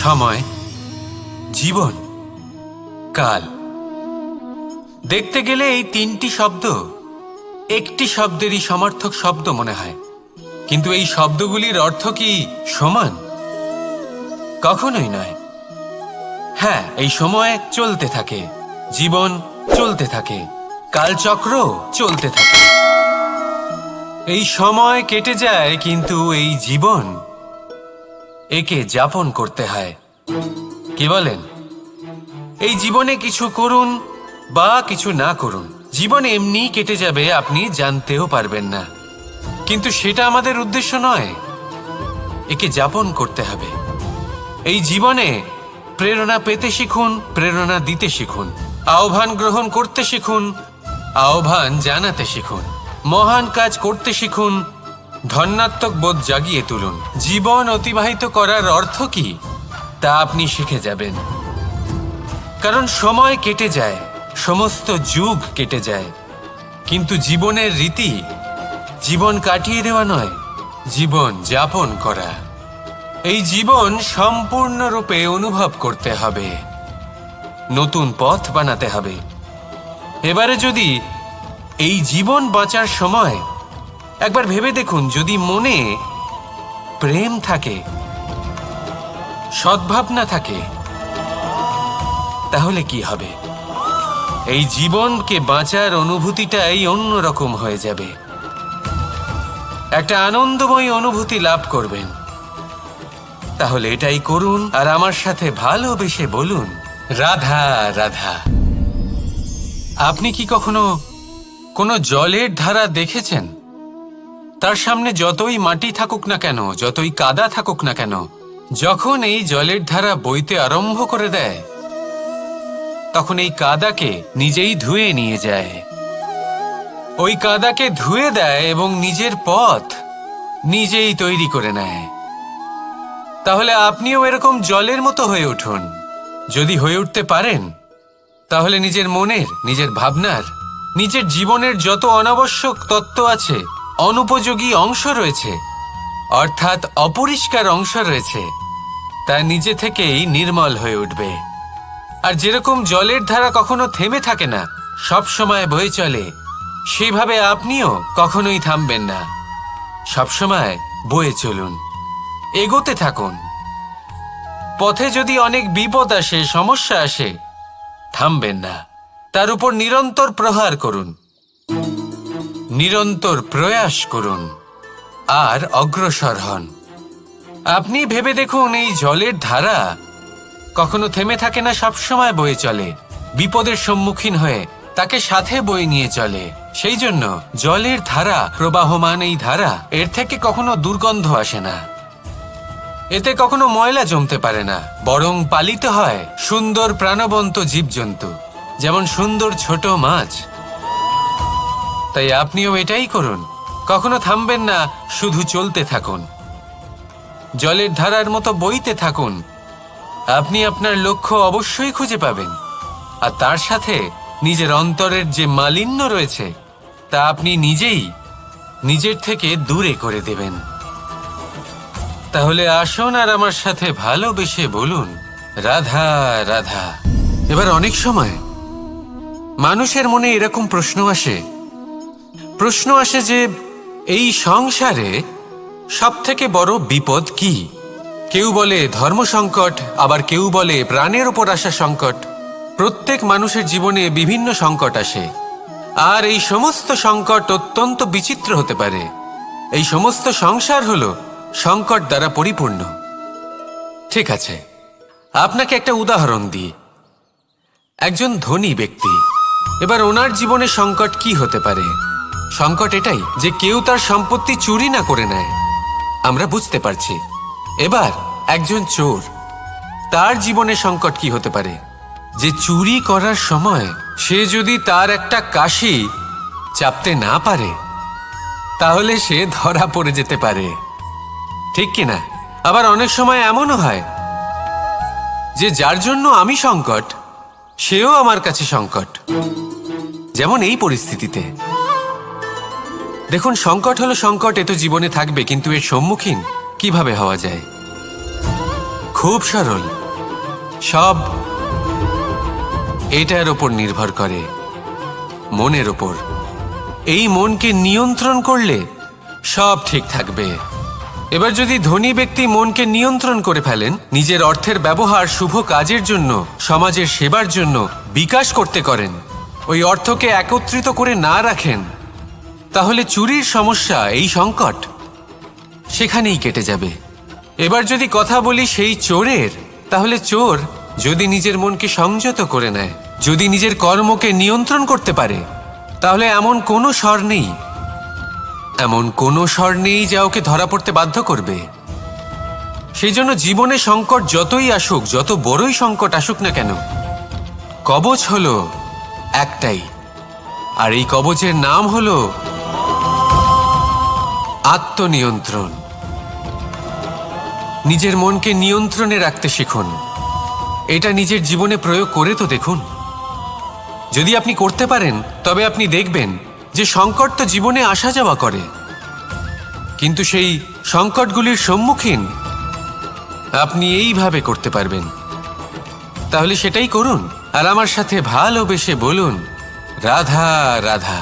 সময়, জীবন, কাল। দেখতে গেলে এই তিনটি শব্দ একটি শব্দেরই সমার্থক শব্দ মনে হয়, কিন্তু এই শব্দগুলির অর্থ কি সমান? কখনোই নয়। হ্যাঁ, এই সময় চলতে থাকে, জীবন চলতে থাকে, কালচক্র চলতে থাকে। এই সময় কেটে যায়, কিন্তু এই জীবন একে যাপন করতে হয়। কি বলেন? এই জীবনে কিছু করুন বা কিছু না করুন, জীবন এমনি কেটে যাবে, আপনি জানতেও পারবেন না। কিন্তু সেটা আমাদের উদ্দেশ্য নয়, একে যাপন করতে হবে। এই জীবনে প্রেরণা পেতে শিখুন, প্রেরণা দিতে শিখুন, আহ্বান গ্রহণ করতে শিখুন, আহ্বান জানাতে শিখুন, মহান কাজ করতে শিখুন, ধন্যাত্মক বোধ জাগিয়ে তুলুন। জীবন অতিবাহিত করার অর্থ কি তা আপনি শিখে যাবেন। কারণ সময় কেটে যায়, সমস্ত যুগ কেটে যায়, কিন্তু জীবনের রীতি জীবন কাটিয়ে দেওয়া নয়, জীবন যাপন করা। এই জীবন সম্পূর্ণরূপে অনুভব করতে হবে, নতুন পথ বানাতে হবে। এবারে যদি এই জীবন বাঁচার সময় একবার ভেবে দেখুন, যদি মনে প্রেম থাকে, সদ্ভাবনা থাকে, তাহলে কি হবে? এই জীবনকে বাঁচার অনুভূতিটাই অন্যরকম হয়ে যাবে, একটা আনন্দময় অনুভূতি লাভ করবেন। তাহলে এটাই করুন, আর আমার সাথে ভালোবেসে বলুন, রাধা রাধা। আপনি কি কখনো কোনো জলের ধারা দেখেছেন? তার সামনে যতই মাটি থাকুক না কেন, যতই কাদা থাকুক না কেন, যখন এই জলের ধারা বইতে আরম্ভ করে দেয়, তখন এই কাদাকে নিজেই ধুয়ে নিয়ে যায়। ওই কাদাকে ধুয়ে দেয় এবং নিজের পথ নিজেই তৈরি করে নেয়। তাহলে আপনিও এরকম জলের মতো হয়ে উঠুন। যদি হয়ে উঠতে পারেন, তাহলে নিজের মনের, নিজের ভাবনার, নিজের জীবনের যত অনাবশ্যক তত্ত্ব আছে, অনুপযোগী অংশ রয়েছে, অর্থাৎ অপরিষ্কার অংশ রয়েছে, তা নিজে থেকেই নির্মল হয়ে উঠবে। আর যেরকম জলের ধারা কখনো থেমে থাকে না, সব সময় বয়ে চলে, সেইভাবে আপনিও কখনোই থামবেন না। সবসময় বয়ে চলুন, এগোতে থাকুন। পথে যদি অনেক বিপদ আসে, সমস্যা আসে, থামবেন না, তার উপর নিরন্তর প্রহার করুন, নিরন্তর প্রয়াস করুন, আর অগ্রসর হন। আপনি ভেবে দেখুন, এই জলের ধারা কখনো থেমে থাকে না, সবসময় বয়ে চলে, বিপদের সম্মুখীন হয়ে তাকে সাথে বয়ে নিয়ে চলে। সেই জন্য জলের ধারা, প্রবাহমান এই ধারা, এর থেকে কখনো দুর্গন্ধ আসে না, এতে কখনো ময়লা জমতে পারে না, বরং পালিত হয় সুন্দর প্রাণবন্ত জীবজন্তু, যেমন সুন্দর ছোট মাছ। তাই আপনিও এটাই করুন, কখনো থামবেন না, শুধু চলতে থাকুন, জলের ধারার মতো বইতে থাকুন। আপনি আপনার লক্ষ্য অবশ্যই খুঁজে পাবেন, আর তার সাথে নিজের অন্তরের যে মালিন্য রয়েছে, তা আপনি নিজেই নিজের থেকে দূরে করে দেবেন। তাহলে আসুন আর আমার সাথে ভালোবেসে বলুন, রাধা রাধা। এবার অনেক সময় মানুষের মনে এরকম প্রশ্ন আসে যে এই সংসারে সব থেকে বড় বিপদ কি? কেউ বলে ধর্ম সংকট, আবার কেউ বলে প্রাণের উপর আসা সংকট। প্রত্যেক মানুষের জীবনে বিভিন্ন সংকট আসে, আর এই সমস্ত সংকট অত্যন্ত বিচিত্র হতে পারে। এই সমস্ত সংসার হলো সংকট দ্বারা পরিপূর্ণ। ঠিক আছে, আপনাকে একটা উদাহরণ দিই। একজন ধনী ব্যক্তি, এবার ওনার জীবনে সংকট কি হতে পারে? সংকট এটাই যে কেউ তার সম্পত্তি চুরি না করে নেয়, আমরা বুঝতে পারছি। এবার একজন চোর, তার জীবনে সংকট কি হতে পারে? যে চুরি করার সময় সে যদি তার একটা কাশি চাপতে না পারে, তাহলে সে ধরা পড়ে যেতে পারে, ঠিক কিনা? আবার অনেক সময় এমনও হয় যে যার জন্য আমি সংকট, সেও আমার কাছে সংকট। যেমন এই পরিস্থিতিতে দেখুন, সংকট হলো সংকট, এ তো জীবনে থাকবে, কিন্তু এর সম্মুখীন কিভাবে হওয়া যায়? খুব সরল। সব এটার ওপর নির্ভর করে, মনের ওপর। এই মনকে নিয়ন্ত্রণ করলে সব ঠিক থাকবে। এবার যদি ধনী ব্যক্তি মনকে নিয়ন্ত্রণ করে ফেলেন, নিজের অর্থের ব্যবহার শুভ কাজের জন্য, সমাজের সেবার জন্য বিকাশ করতে করেন, ওই অর্থকে একত্রিত করে না রাখেন, তাহলে চুরির সমস্যা, এই সংকট সেখানেই কেটে যাবে। এবার যদি কথা বলি সেই চোরের, তাহলে চোর যদি নিজের মনকে সংযত করে নেয়, যদি নিজের কর্মকে নিয়ন্ত্রণ করতে পারে, তাহলে এমন কোনো স্বর নেই, এমন কোনো স্বর নেই যা ওকে ধরা পড়তে বাধ্য করবে। সেই জন্য জীবনে সংকট যতই আসুক, যত বড়ই সংকট আসুক না কেন, কবচ হলো একটাই, আর এই কবচের নাম হলো আত্মনিয়ন্ত্রণ। নিজের মনকে নিয়ন্ত্রণে রাখতে শিখুন। এটা নিজের জীবনে প্রয়োগ করে তো দেখুন। যদি আপনি করতে পারেন, তবে আপনি দেখবেন যে সংকট তো জীবনে আসা যাওয়া করে, কিন্তু সেই সংকটগুলির সম্মুখীন আপনি এইভাবে করতে পারবেন। তাহলে সেটাই করুন, আর আমার সাথে ভালোবেসে বলুন, রাধা রাধা।